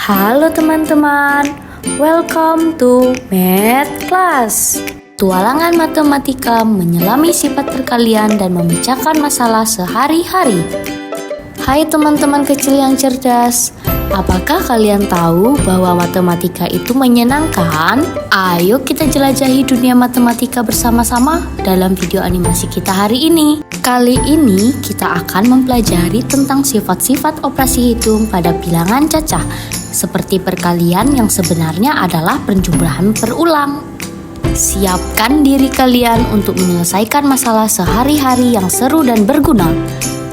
Halo teman-teman, welcome to Math Class. Tualangan matematika menyelami sifat perkalian dan memecahkan masalah sehari-hari. Hai teman-teman kecil yang cerdas, apakah kalian tahu bahwa matematika itu menyenangkan? Ayo kita jelajahi dunia matematika bersama-sama dalam video animasi kita hari ini. Kali ini kita akan mempelajari tentang sifat-sifat operasi hitung pada bilangan cacah, seperti perkalian yang sebenarnya adalah penjumlahan berulang. Siapkan diri kalian untuk menyelesaikan masalah sehari-hari yang seru dan berguna.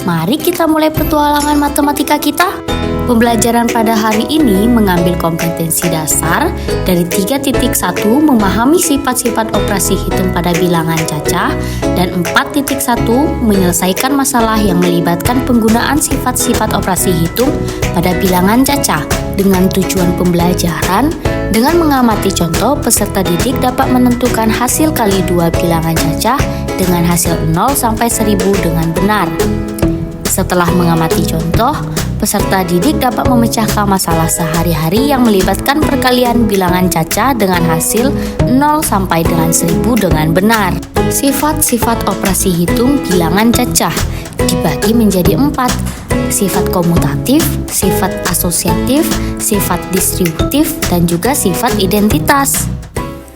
Mari kita mulai petualangan matematika kita. Pembelajaran pada hari ini mengambil kompetensi dasar dari 3.1 memahami sifat-sifat operasi hitung pada bilangan cacah dan 4.1 menyelesaikan masalah yang melibatkan penggunaan sifat-sifat operasi hitung pada bilangan cacah. Dengan tujuan pembelajaran, dengan mengamati contoh, peserta didik dapat menentukan hasil kali dua bilangan cacah dengan hasil 0 sampai 1000 dengan benar. Setelah mengamati contoh, peserta didik dapat memecahkan masalah sehari-hari yang melibatkan perkalian bilangan cacah dengan hasil 0 sampai dengan 1000 dengan benar. Sifat-sifat operasi hitung bilangan cacah dibagi menjadi 4. Sifat komutatif, sifat asosiatif, sifat distributif, dan juga sifat identitas.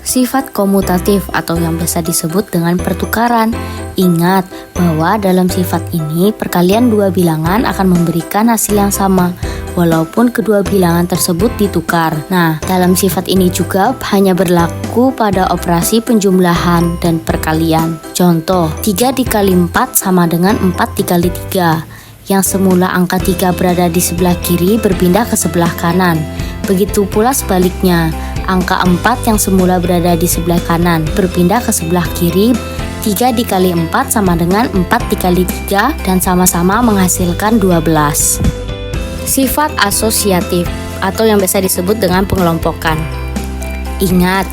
Sifat komutatif atau yang biasa disebut dengan pertukaran. Ingat bahwa dalam sifat ini perkalian dua bilangan akan memberikan hasil yang sama walaupun kedua bilangan tersebut ditukar. Nah, dalam sifat ini juga hanya berlaku pada operasi penjumlahan dan perkalian. Contoh, 3 dikali 4 sama dengan 4 dikali 3. Yang semula angka 3 berada di sebelah kiri berpindah ke sebelah kanan. Begitu pula sebaliknya, angka 4 yang semula berada di sebelah kanan berpindah ke sebelah kiri. 3 dikali 4 sama dengan 4 dikali 3 dan sama-sama menghasilkan 12. Sifat asosiatif atau yang biasa disebut dengan pengelompokan. Ingat,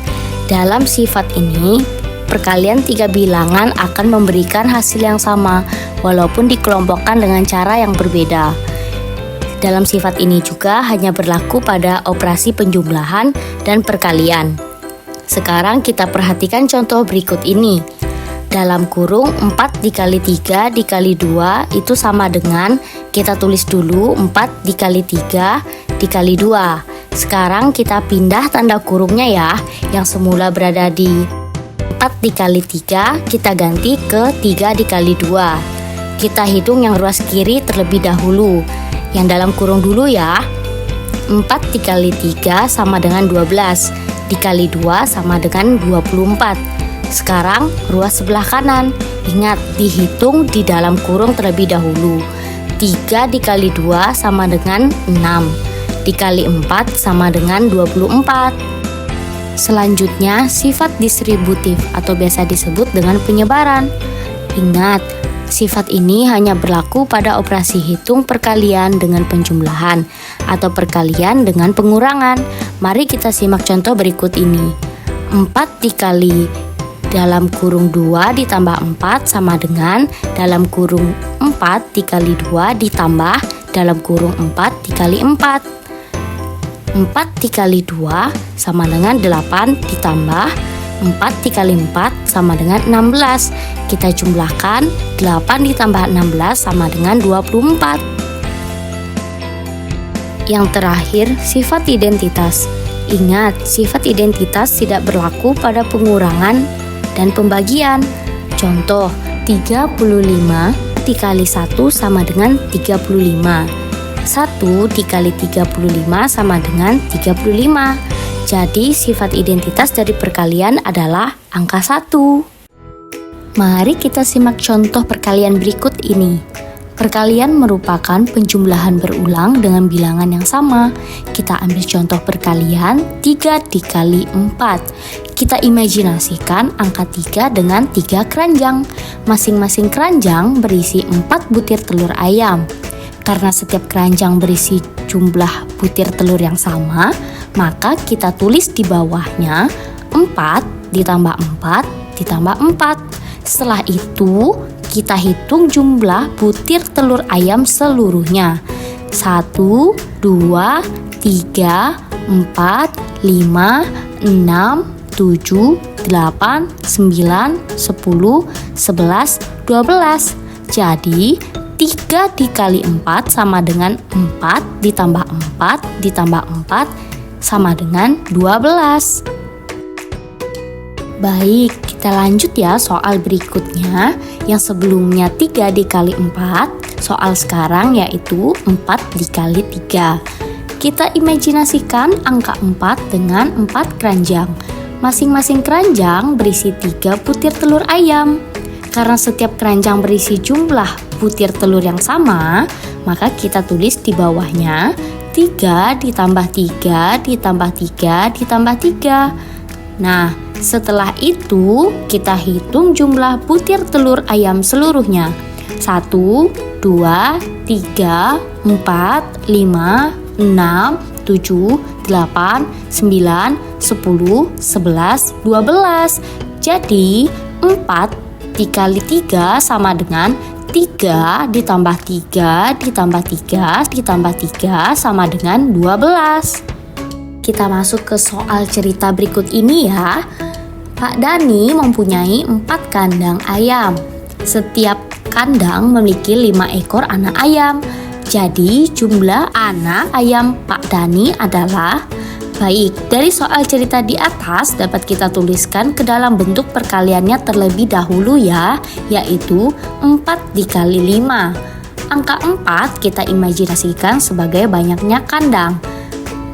dalam sifat ini perkalian 3 bilangan akan memberikan hasil yang sama walaupun dikelompokkan dengan cara yang berbeda. Dalam sifat ini juga hanya berlaku pada operasi penjumlahan dan perkalian. Sekarang kita perhatikan contoh berikut ini. Dalam kurung 4 dikali 3 dikali 2 itu sama dengan, kita tulis dulu 4 dikali 3 dikali 2. Sekarang kita pindah tanda kurungnya ya, yang semula berada di 4 dikali 3 kita ganti ke 3 dikali 2. Kita hitung yang ruas kiri terlebih dahulu, yang dalam kurung dulu ya. 4 dikali 3 sama dengan 12, dikali 2 sama dengan 24. Sekarang ruas sebelah kanan. Ingat, dihitung di dalam kurung terlebih dahulu. 3 dikali 2 sama dengan 6, dikali 4 sama dengan 24. Selanjutnya, sifat distributif atau biasa disebut dengan penyebaran. Ingat, sifat ini hanya berlaku pada operasi hitung perkalian dengan penjumlahan atau perkalian dengan pengurangan. Mari kita simak contoh berikut ini. 4 dikali dalam kurung 2 ditambah 4 sama dengan dalam kurung 4 dikali 2 ditambah dalam kurung 4 dikali 4. 4 dikali 2 sama dengan 8 ditambah 4 dikali 4 sama dengan 16. Kita jumlahkan, 8 ditambah 16 sama dengan 24. Yang terakhir, sifat identitas. Ingat, sifat identitas tidak berlaku pada pengurangan dan pembagian. Contoh, 35 dikali 1 sama dengan 35. 1 dikali 35 sama dengan 35. Jadi sifat identitas dari perkalian adalah angka 1. Mari kita simak contoh perkalian berikut ini. Perkalian merupakan penjumlahan berulang dengan bilangan yang sama. Kita ambil contoh perkalian 3 dikali 4. Kita imajinasikan angka 3 dengan 3 keranjang. Masing-masing keranjang berisi 4 butir telur ayam. Karena setiap keranjang berisi jumlah butir telur yang sama, maka kita tulis di bawahnya 4 ditambah 4 ditambah 4. Setelah itu, kita hitung jumlah butir telur ayam seluruhnya. 1, 2, 3, 3, 4, 5, 6, 7, 8, 9, 10, 11, 12. Jadi 3 dikali 4 sama dengan 4 ditambah 4 ditambah 4 sama dengan 12. Baik, kita lanjut ya soal berikutnya. Yang sebelumnya 3 dikali 4, soal sekarang yaitu 4 dikali 3. Kita imajinasikan angka 4 dengan 4 keranjang. Masing-masing keranjang berisi 3 butir telur ayam. Karena setiap keranjang berisi jumlah butir telur yang sama, maka kita tulis di bawahnya 3 ditambah 3 ditambah 3 ditambah 3. Nah, setelah itu kita hitung jumlah butir telur ayam seluruhnya. 1, 2, 3, 4, 5, 6, 7, 8, 9, 10, 11, 12. Jadi 4 dikali 3 sama dengan 3 ditambah 3 ditambah 3 ditambah 3 sama dengan 12. Kita masuk ke soal cerita berikut ini ya. Pak Dani mempunyai 4 kandang ayam. Setiap kandang memiliki 5 ekor anak ayam. Jadi jumlah anak ayam Pak Dani adalah... Baik, dari soal cerita di atas dapat kita tuliskan ke dalam bentuk perkaliannya terlebih dahulu ya, yaitu 4 dikali 5. Angka 4 kita imajinasikan sebagai banyaknya kandang.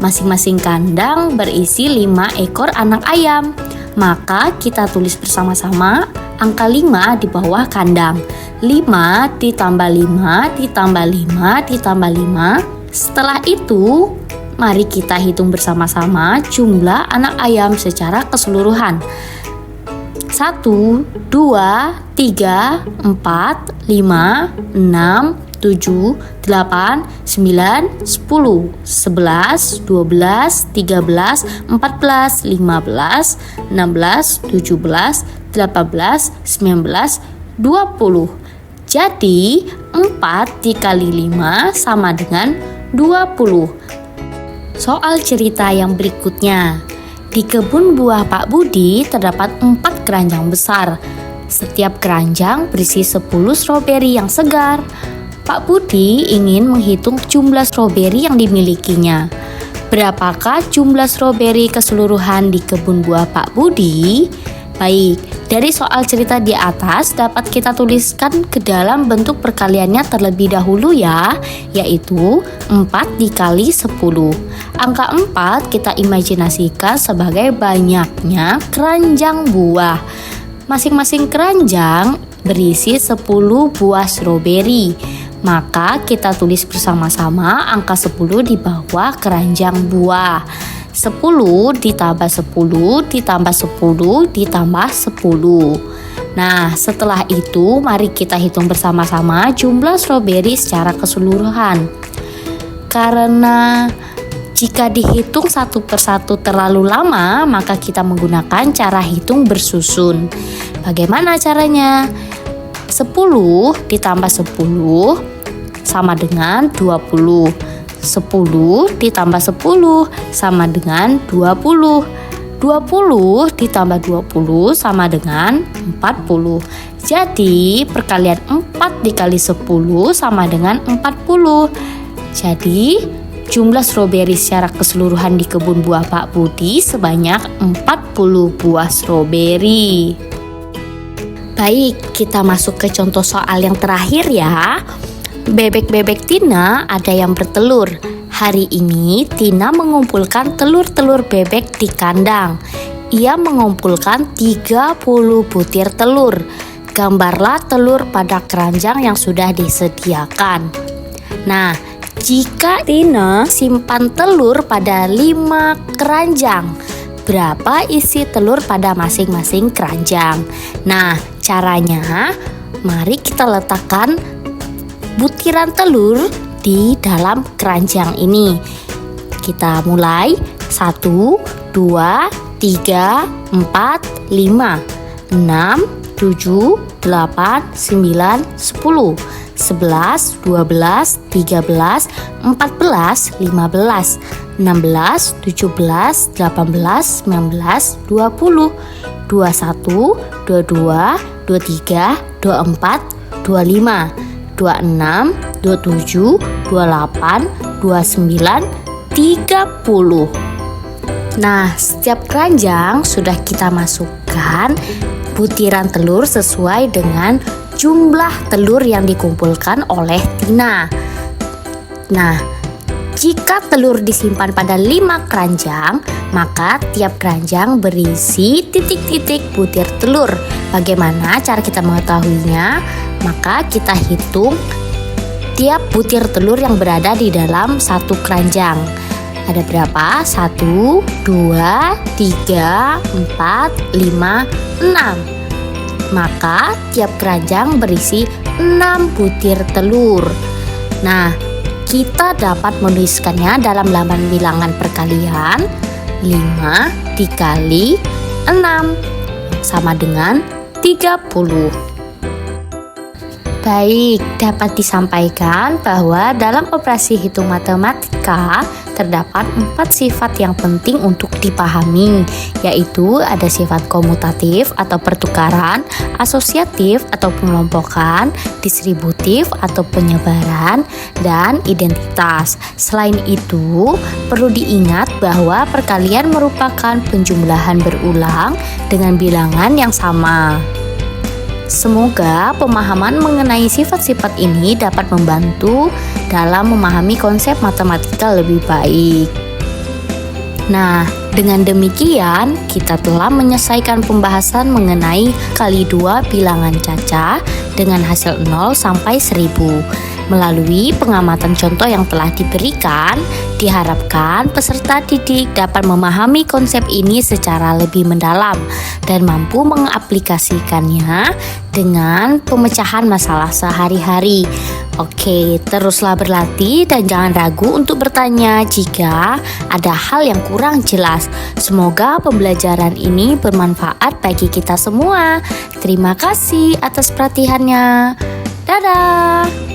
Masing-masing kandang berisi 5 ekor anak ayam. Maka kita tulis bersama-sama angka 5 di bawah kandang. 5 ditambah 5 ditambah 5 ditambah 5. Setelah itu, mari kita hitung bersama-sama jumlah anak ayam secara keseluruhan. 1, 2, 3, 4, 5, 6, 7, 8, 9, 10, 11, 12, 13, 14, 15, 16, 17, 18, 19, 20. Jadi 4 dikali 5 sama dengan 20. Soal cerita yang berikutnya. Di kebun buah Pak Budi terdapat 4 keranjang besar. Setiap keranjang berisi 10 stroberi yang segar. Pak Budi ingin menghitung jumlah stroberi yang dimilikinya. Berapakah jumlah stroberi keseluruhan di kebun buah Pak Budi? Baik, dari soal cerita di atas dapat kita tuliskan ke dalam bentuk perkaliannya terlebih dahulu ya, yaitu 4 dikali 10. Angka 4 kita imajinasikan sebagai banyaknya keranjang buah. Masing-masing keranjang berisi 10 buah stroberi. Maka kita tulis bersama-sama angka 10 di bawah keranjang buah. 10 ditambah 10 ditambah 10 ditambah 10. Nah, setelah itu mari kita hitung bersama-sama jumlah stroberi secara keseluruhan. Karena jika dihitung satu persatu terlalu lama, maka kita menggunakan cara hitung bersusun. Bagaimana caranya? 10 ditambah 10 sama dengan 20. 10 ditambah 10 sama dengan 20. 20 ditambah 20 sama dengan 40. Jadi perkalian 4 dikali 10 sama dengan 40. Jadi jumlah stroberi secara keseluruhan di kebun buah Pak Budi sebanyak 40 buah stroberi. Baik, kita masuk ke contoh soal yang terakhir ya. Bebek-bebek Tina ada yang bertelur. Hari ini Tina mengumpulkan telur-telur bebek di kandang. Ia mengumpulkan 30 butir telur. Gambarlah telur pada keranjang yang sudah disediakan. Nah, jika Tina simpan telur pada 5 keranjang, berapa isi telur pada masing-masing keranjang? Nah, caranya mari kita letakkan butiran telur di dalam keranjang ini. Kita mulai 1, 2, 3, 4, 5, 6, 7, 8, 9, 10. 11, 12, 13, 14, 15, 16, 17, 18, 19, 20, 21, 22, 23, 24, 25, 26, 27, 28, 29, 30. Nah, setiap keranjang sudah kita masukkan butiran telur sesuai dengan jumlah telur yang dikumpulkan oleh Tina. Nah, jika telur disimpan pada 5 keranjang, maka tiap keranjang berisi titik-titik butir telur. Bagaimana cara kita mengetahuinya? Maka kita hitung tiap butir telur yang berada di dalam satu keranjang. Ada berapa? 1, 2, 3, 4, 5, 6. Maka tiap keranjang berisi 6 butir telur. Nah, kita dapat menuliskannya dalam halaman bilangan perkalian. 5 dikali 6 sama dengan 30. Baik, dapat disampaikan bahwa dalam operasi hitung matematika terdapat 4 sifat yang penting untuk dipahami, yaitu ada sifat komutatif atau pertukaran, asosiatif atau pengelompokan, distributif atau penyebaran, dan identitas. Selain itu, perlu diingat bahwa perkalian merupakan penjumlahan berulang dengan bilangan yang sama. Semoga pemahaman mengenai sifat-sifat ini dapat membantu dalam memahami konsep matematika lebih baik. Nah, dengan demikian kita telah menyelesaikan pembahasan mengenai kali 2 bilangan cacah dengan hasil 0 sampai 1000. Melalui pengamatan contoh yang telah diberikan, diharapkan peserta didik dapat memahami konsep ini secara lebih mendalam dan mampu mengaplikasikannya dengan pemecahan masalah sehari-hari. Oke, teruslah berlatih dan jangan ragu untuk bertanya jika ada hal yang kurang jelas. Semoga pembelajaran ini bermanfaat bagi kita semua. Terima kasih atas perhatiannya. Dadah!